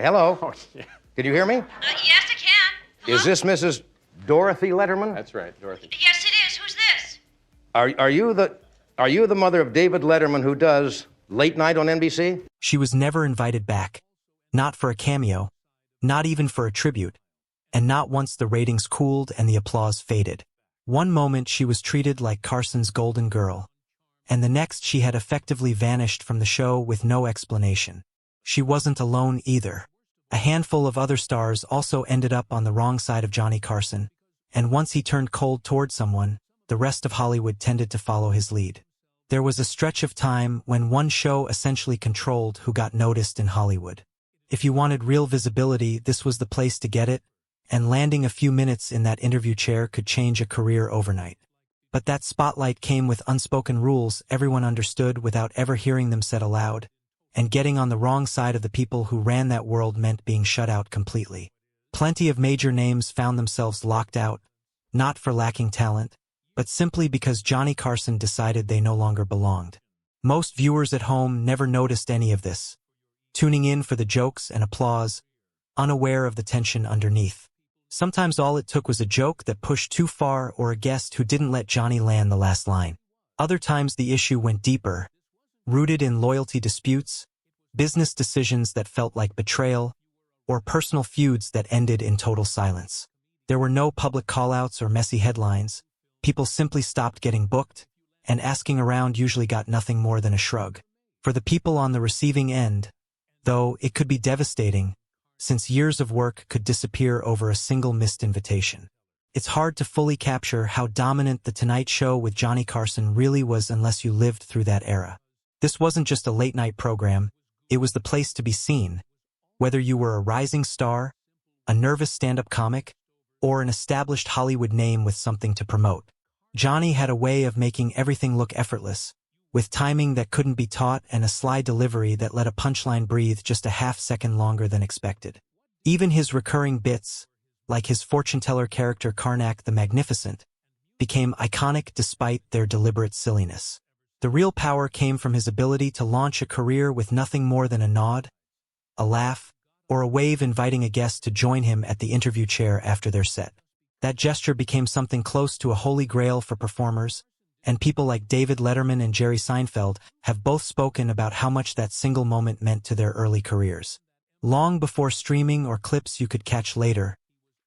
Hello? Oh, yeah. Can you hear me? Yes, I can. Hello? Is this Mrs. Dorothy Letterman? That's right, Dorothy. Yes, it is. Who's this? Are you the mother of David Letterman who does Late Night on NBC? She was never invited back. Not for a cameo, not even for a tribute, and not once the ratings cooled and the applause faded. One moment she was treated like Carson's golden girl, and the next she had effectively vanished from the show with no explanation. She wasn't alone either. A handful of other stars also ended up on the wrong side of Johnny Carson, and once he turned cold toward someone, the rest of Hollywood tended to follow his lead. There was a stretch of time when one show essentially controlled who got noticed in Hollywood. If you wanted real visibility, this was the place to get it, and landing a few minutes in that interview chair could change a career overnight. But that spotlight came with unspoken rules everyone understood without ever hearing them said aloud, and getting on the wrong side of the people who ran that world meant being shut out completely. Plenty of major names found themselves locked out, not for lacking talent, but simply because Johnny Carson decided they no longer belonged. Most viewers at home never noticed any of this, tuning in for the jokes and applause, unaware of the tension underneath. Sometimes all it took was a joke that pushed too far or a guest who didn't let Johnny land the last line. Other times the issue went deeper, rooted in loyalty disputes, business decisions that felt like betrayal, or personal feuds that ended in total silence. There were no public call-outs or messy headlines. People simply stopped getting booked, and asking around usually got nothing more than a shrug. For the people on the receiving end, though, it could be devastating, since years of work could disappear over a single missed invitation. It's hard to fully capture how dominant The Tonight Show with Johnny Carson really was unless you lived through that era. This wasn't just a late-night program, it was the place to be seen. Whether you were a rising star, a nervous stand-up comic, or an established Hollywood name with something to promote, Johnny had a way of making everything look effortless, with timing that couldn't be taught and a sly delivery that let a punchline breathe just a half-second longer than expected. Even his recurring bits, like his fortune-teller character Karnak the Magnificent, became iconic despite their deliberate silliness. The real power came from his ability to launch a career with nothing more than a nod, a laugh, or a wave inviting a guest to join him at the interview chair after their set. That gesture became something close to a holy grail for performers, and people like David Letterman and Jerry Seinfeld have both spoken about how much that single moment meant to their early careers. Long before streaming or clips you could catch later,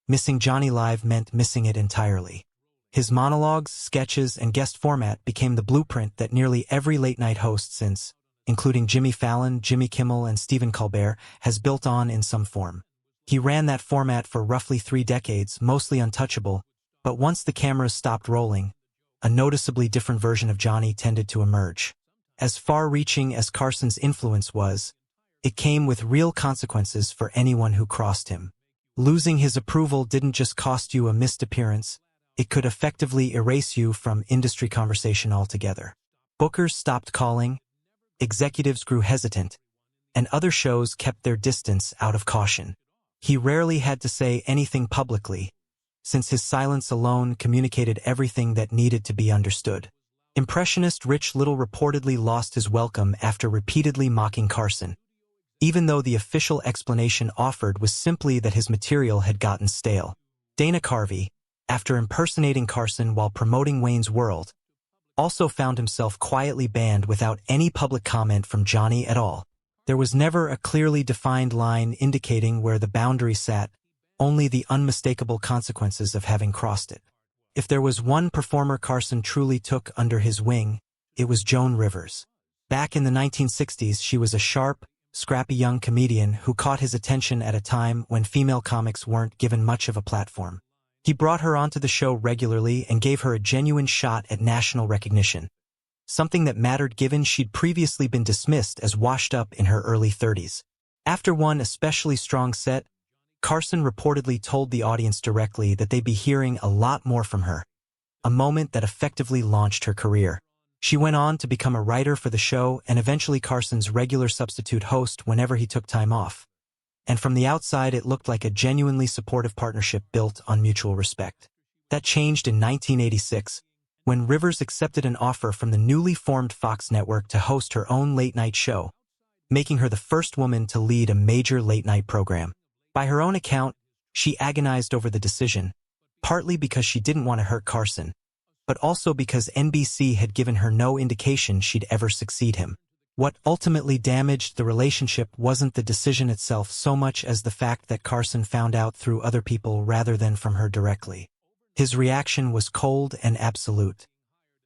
missing Johnny live meant missing it entirely. His monologues, sketches, and guest format became the blueprint that nearly every late-night host since, including Jimmy Fallon, Jimmy Kimmel, and Stephen Colbert, has built on in some form. He ran that format for roughly 3 decades, mostly untouchable, but once the cameras stopped rolling, a noticeably different version of Johnny tended to emerge. As far-reaching as Carson's influence was, it came with real consequences for anyone who crossed him. Losing his approval didn't just cost you a missed appearance, it could effectively erase you from industry conversation altogether. Bookers stopped calling, executives grew hesitant, and other shows kept their distance out of caution. He rarely had to say anything publicly, since his silence alone communicated everything that needed to be understood. Impressionist Rich Little reportedly lost his welcome after repeatedly mocking Carson, even though the official explanation offered was simply that his material had gotten stale. Dana Carvey, after impersonating Carson while promoting Wayne's World, also found himself quietly banned without any public comment from Johnny at all. There was never a clearly defined line indicating where the boundary sat, only the unmistakable consequences of having crossed it. If there was one performer Carson truly took under his wing, it was Joan Rivers. Back in the 1960s, she was a sharp, scrappy young comedian who caught his attention at a time when female comics weren't given much of a platform. He brought her onto the show regularly and gave her a genuine shot at national recognition, something that mattered given she'd previously been dismissed as washed up in her early 30s. After one especially strong set, Carson reportedly told the audience directly that they'd be hearing a lot more from her, a moment that effectively launched her career. She went on to become a writer for the show and eventually Carson's regular substitute host whenever he took time off. And from the outside it looked like a genuinely supportive partnership built on mutual respect. That changed in 1986, when Rivers accepted an offer from the newly formed Fox network to host her own late-night show, making her the first woman to lead a major late-night program. By her own account, she agonized over the decision, partly because she didn't want to hurt Carson, but also because NBC had given her no indication she'd ever succeed him. What ultimately damaged the relationship wasn't the decision itself so much as the fact that Carson found out through other people rather than from her directly. His reaction was cold and absolute.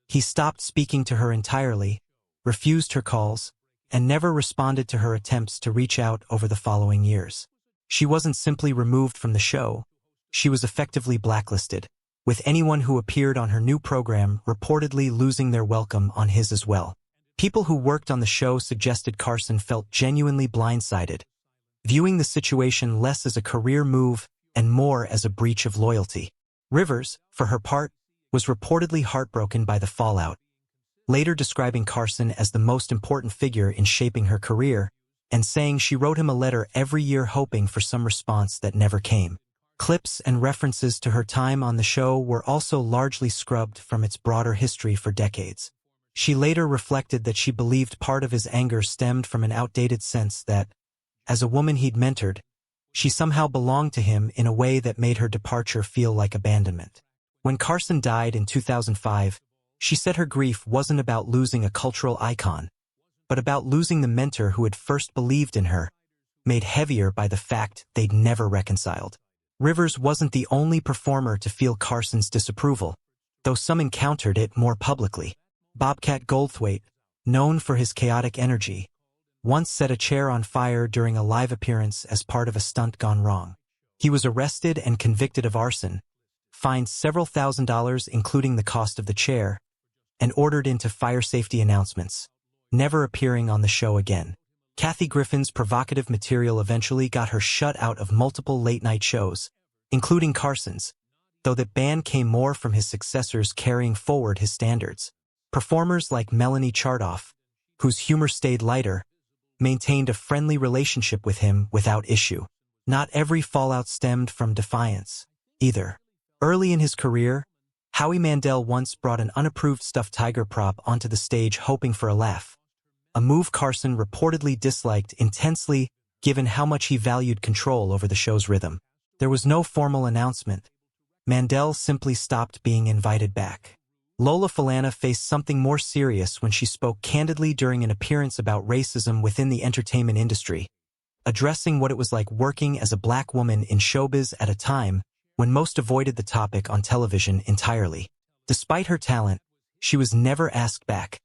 He stopped speaking to her entirely, refused her calls, and never responded to her attempts to reach out over the following years. She wasn't simply removed from the show, she was effectively blacklisted, with anyone who appeared on her new program reportedly losing their welcome on his as well. People who worked on the show suggested Carson felt genuinely blindsided, viewing the situation less as a career move and more as a breach of loyalty. Rivers, for her part, was reportedly heartbroken by the fallout, later describing Carson as the most important figure in shaping her career, and saying she wrote him a letter every year hoping for some response that never came. Clips and references to her time on the show were also largely scrubbed from its broader history for decades. She later reflected that she believed part of his anger stemmed from an outdated sense that, as a woman he'd mentored, she somehow belonged to him in a way that made her departure feel like abandonment. When Carson died in 2005, she said her grief wasn't about losing a cultural icon, but about losing the mentor who had first believed in her, made heavier by the fact they'd never reconciled. Rivers wasn't the only performer to feel Carson's disapproval, though some encountered it more publicly. Bobcat Goldthwait, known for his chaotic energy, once set a chair on fire during a live appearance as part of a stunt gone wrong. He was arrested and convicted of arson, fined several $1,000s including the cost of the chair, and ordered into fire safety announcements, never appearing on the show again. Kathy Griffin's provocative material eventually got her shut out of multiple late-night shows, including Carson's, though that ban came more from his successors carrying forward his standards. Performers like Melanie Chartoff, whose humor stayed lighter, maintained a friendly relationship with him without issue. Not every fallout stemmed from defiance, either. Early in his career, Howie Mandel once brought an unapproved stuffed tiger prop onto the stage hoping for a laugh, a move Carson reportedly disliked intensely given how much he valued control over the show's rhythm. There was no formal announcement. Mandel simply stopped being invited back. Lola Falana faced something more serious when she spoke candidly during an appearance about racism within the entertainment industry, addressing what it was like working as a black woman in showbiz at a time when most avoided the topic on television entirely. Despite her talent, she was never asked back,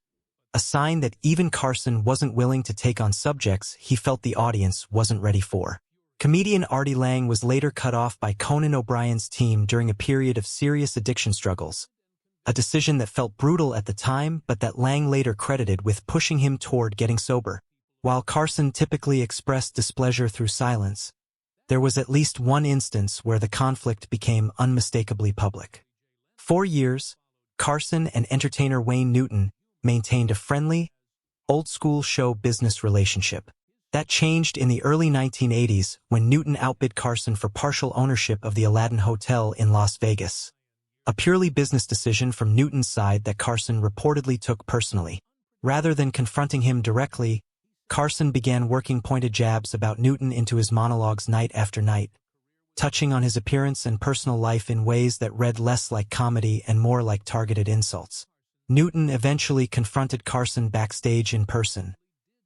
a sign that even Carson wasn't willing to take on subjects he felt the audience wasn't ready for. Comedian Artie Lang was later cut off by Conan O'Brien's team during a period of serious addiction struggles, a decision that felt brutal at the time but that Lang later credited with pushing him toward getting sober. While Carson typically expressed displeasure through silence, there was at least one instance where the conflict became unmistakably public. For years, Carson and entertainer Wayne Newton maintained a friendly, old-school show business relationship. That changed in the early 1980s when Newton outbid Carson for partial ownership of the Aladdin Hotel in Las Vegas, a purely business decision from Newton's side that Carson reportedly took personally. Rather than confronting him directly, Carson began working pointed jabs about Newton into his monologues night after night, touching on his appearance and personal life in ways that read less like comedy and more like targeted insults. Newton eventually confronted Carson backstage in person,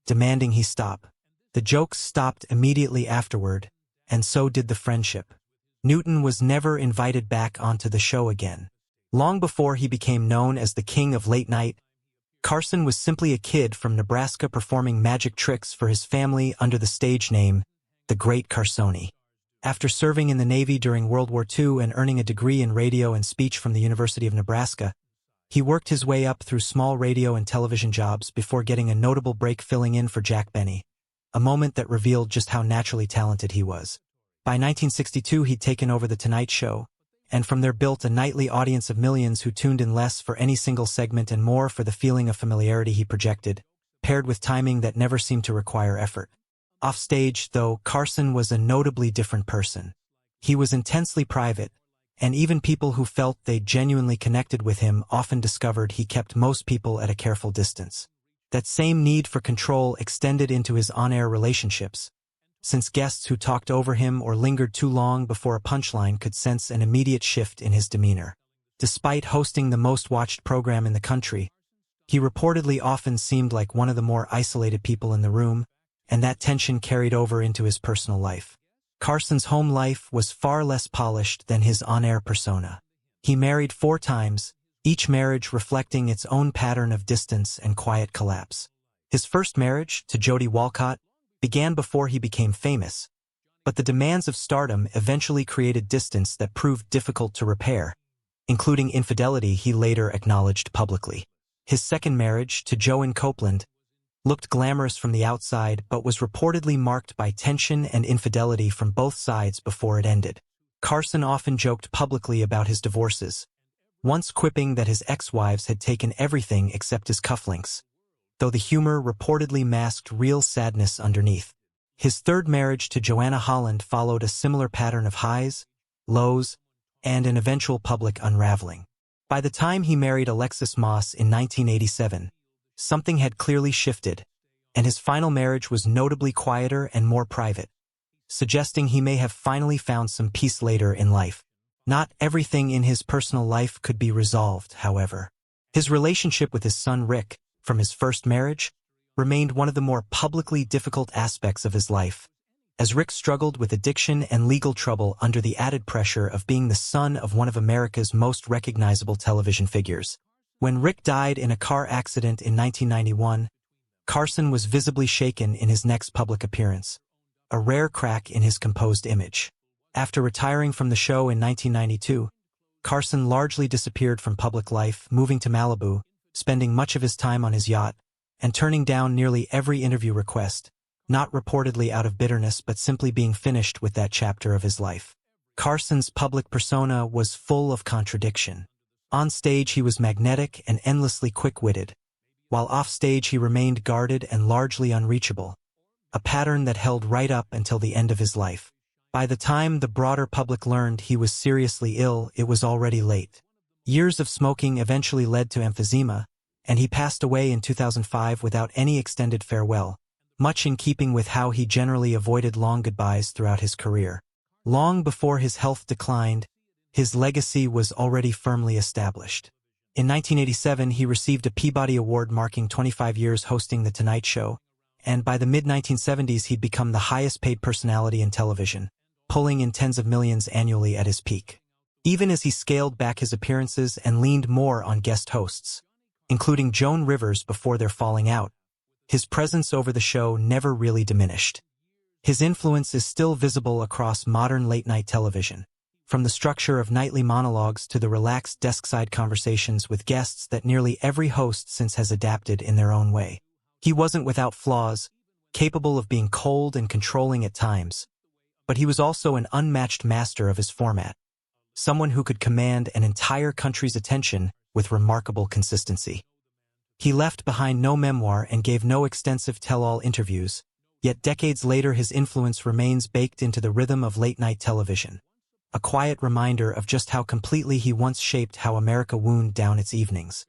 demanding he stop. The jokes stopped immediately afterward, and so did the friendship. Newton was never invited back onto the show again. Long before he became known as the king of late night, Carson was simply a kid from Nebraska performing magic tricks for his family under the stage name, The Great Carsoni. After serving in the Navy during World War II and earning a degree in radio and speech from the University of Nebraska, he worked his way up through small radio and television jobs before getting a notable break filling in for Jack Benny, a moment that revealed just how naturally talented he was. By 1962, he'd taken over The Tonight Show, and from there built a nightly audience of millions who tuned in less for any single segment and more for the feeling of familiarity he projected, paired with timing that never seemed to require effort. Offstage, though, Carson was a notably different person. He was intensely private, and even people who felt they genuinely connected with him often discovered he kept most people at a careful distance. That same need for control extended into his on-air relationships, since guests who talked over him or lingered too long before a punchline could sense an immediate shift in his demeanor. Despite hosting the most-watched program in the country, he reportedly often seemed like one of the more isolated people in the room, and that tension carried over into his personal life. Carson's home life was far less polished than his on-air persona. He married 4 times, each marriage reflecting its own pattern of distance and quiet collapse. His first marriage, to Jody Walcott, began before he became famous, but the demands of stardom eventually created distance that proved difficult to repair, including infidelity he later acknowledged publicly. His second marriage, to Joan Copeland, looked glamorous from the outside but was reportedly marked by tension and infidelity from both sides before it ended. Carson often joked publicly about his divorces, once quipping that his ex-wives had taken everything except his cufflinks, though the humor reportedly masked real sadness underneath. His third marriage to Joanna Holland followed a similar pattern of highs, lows, and an eventual public unraveling. By the time he married Alexis Moss in 1987, something had clearly shifted, and his final marriage was notably quieter and more private, suggesting he may have finally found some peace later in life. Not everything in his personal life could be resolved, however. His relationship with his son Rick, from his first marriage, remained one of the more publicly difficult aspects of his life, as Rick struggled with addiction and legal trouble under the added pressure of being the son of one of America's most recognizable television figures. When Rick died in a car accident in 1991, Carson was visibly shaken in his next public appearance, a rare crack in his composed image. After retiring from the show in 1992, Carson largely disappeared from public life, moving to Malibu, spending much of his time on his yacht, and turning down nearly every interview request, not reportedly out of bitterness but simply being finished with that chapter of his life. Carson's public persona was full of contradiction. On stage he was magnetic and endlessly quick-witted, while off-stage he remained guarded and largely unreachable, a pattern that held right up until the end of his life. By the time the broader public learned he was seriously ill, it was already late. Years of smoking eventually led to emphysema, and he passed away in 2005 without any extended farewell, much in keeping with how he generally avoided long goodbyes throughout his career. Long before his health declined, his legacy was already firmly established. In 1987, he received a Peabody Award marking 25 years hosting The Tonight Show, and by the mid-1970s he'd become the highest-paid personality in television, pulling in tens of millions annually at his peak. Even as he scaled back his appearances and leaned more on guest hosts, including Joan Rivers before their falling out, his presence over the show never really diminished. His influence is still visible across modern late-night television, from the structure of nightly monologues to the relaxed desk-side conversations with guests that nearly every host since has adapted in their own way. He wasn't without flaws, capable of being cold and controlling at times, but he was also an unmatched master of his format, someone who could command an entire country's attention with remarkable consistency. He left behind no memoir and gave no extensive tell-all interviews, yet decades later his influence remains baked into the rhythm of late-night television, a quiet reminder of just how completely he once shaped how America wound down its evenings.